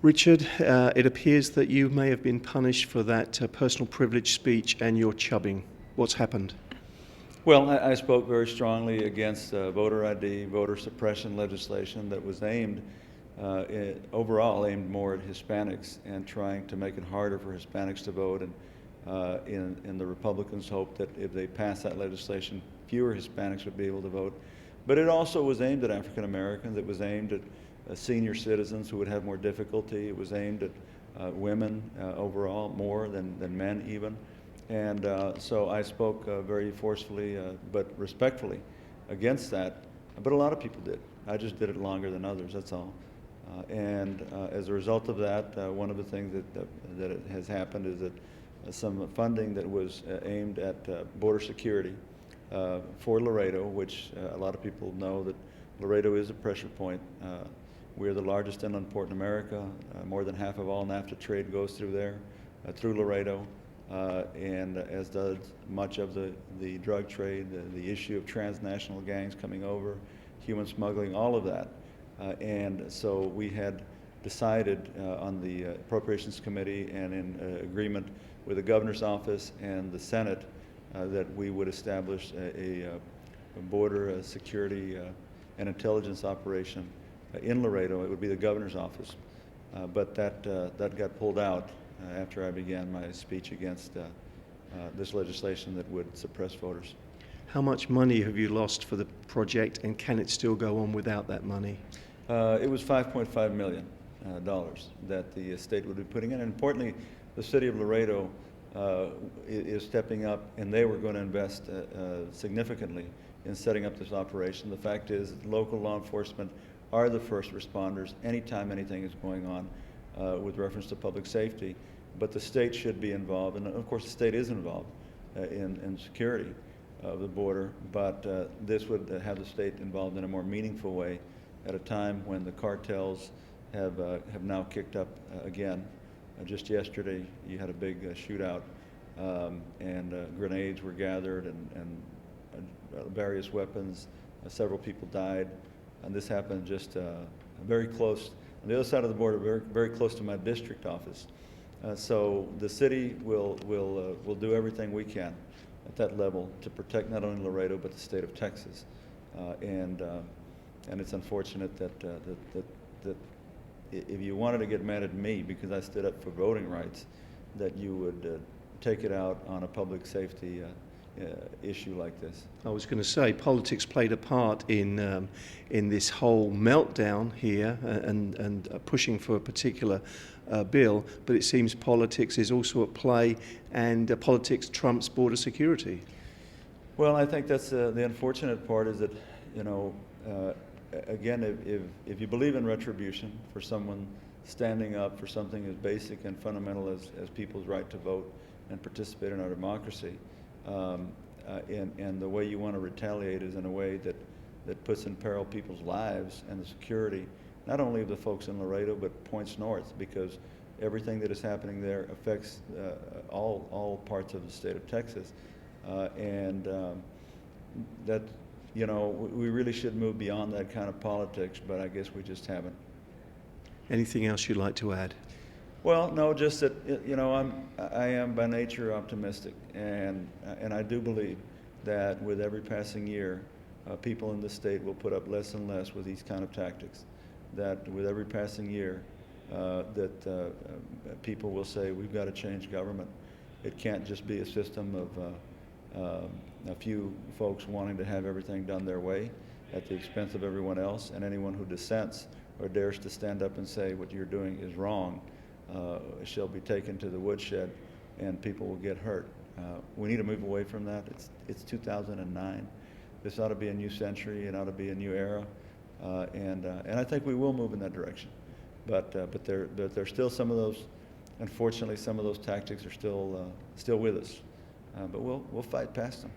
Richard, it appears that you may have been punished for that personal privilege speech and your chubbing. What's happened? Well, I spoke very strongly against voter ID, voter suppression legislation that was overall aimed more at Hispanics and trying to make it harder for Hispanics to vote. And the Republicans hoped that if they passed that legislation, fewer Hispanics would be able to vote. But it also was aimed at African Americans. It was aimed at senior citizens who would have more difficulty. It was aimed at women overall more than men even. And so I spoke very forcefully but respectfully against that. But a lot of people did. I just did it longer than others, that's all. And as a result of that, one of the things that has happened is that some funding that was aimed at border security for Laredo, which a lot of people know that Laredo is a pressure point. We're the largest inland port in America. More than half of all NAFTA trade goes through there, through Laredo, and as does much of the drug trade, the issue of transnational gangs coming over, human smuggling, all of that. And so we had decided on the Appropriations Committee and in agreement with the Governor's Office and the Senate that we would establish a border security and intelligence operation in Laredo. It would be the Governor's Office. But that got pulled out after I began my speech against this legislation that would suppress voters. How much money have you lost for the project, and can it still go on without that money? It was $5.5 million that the state would be putting in. And importantly, the city of Laredo is stepping up, and they were going to invest significantly in setting up this operation. The fact is that local law enforcement are the first responders anytime anything is going on with reference to public safety. But the state should be involved, and of course the state is involved in security of the border, but this would have the state involved in a more meaningful way at a time when the cartels have now kicked up again. Just yesterday you had a big shootout and grenades were gathered and various weapons. Several people died, and this happened just very close on the other side of the border, very close to my district office. So the city will do everything we can at that level to protect not only Laredo but the state of Texas. And it's unfortunate that if you wanted to get mad at me because I stood up for voting rights, that you would take it out on a public safety issue like this. I was going to say politics played a part in this whole meltdown here and pushing for a particular bill, but it seems politics is also at play, and politics trumps border security. Well, I think that's the unfortunate part is that, you know, again, if you believe in retribution for someone standing up for something as basic and fundamental as people's right to vote and participate in our democracy, and the way you want to retaliate is in a way that puts in peril people's lives and the security, not only of the folks in Laredo, but points north, because everything that is happening there affects all parts of the state of Texas. That, you know, we really should move beyond that kind of politics, but I guess we just haven't. Anything else you'd like to add? Well, no, just that, you know, I am by nature optimistic, and I do believe that with every passing year, people in the state will put up less and less with these kind of tactics. That with every passing year, that people will say, we've got to change government. It can't just be a system of a few folks wanting to have everything done their way at the expense of everyone else, and anyone who dissents or dares to stand up and say what you're doing is wrong shall be taken to the woodshed, and people will get hurt. We need to move away from that. It's 2009. This ought to be a new century. It ought to be a new era, and I think we will move in that direction. But there's still some of those. Unfortunately, some of those tactics are still with us. But we'll fight past them.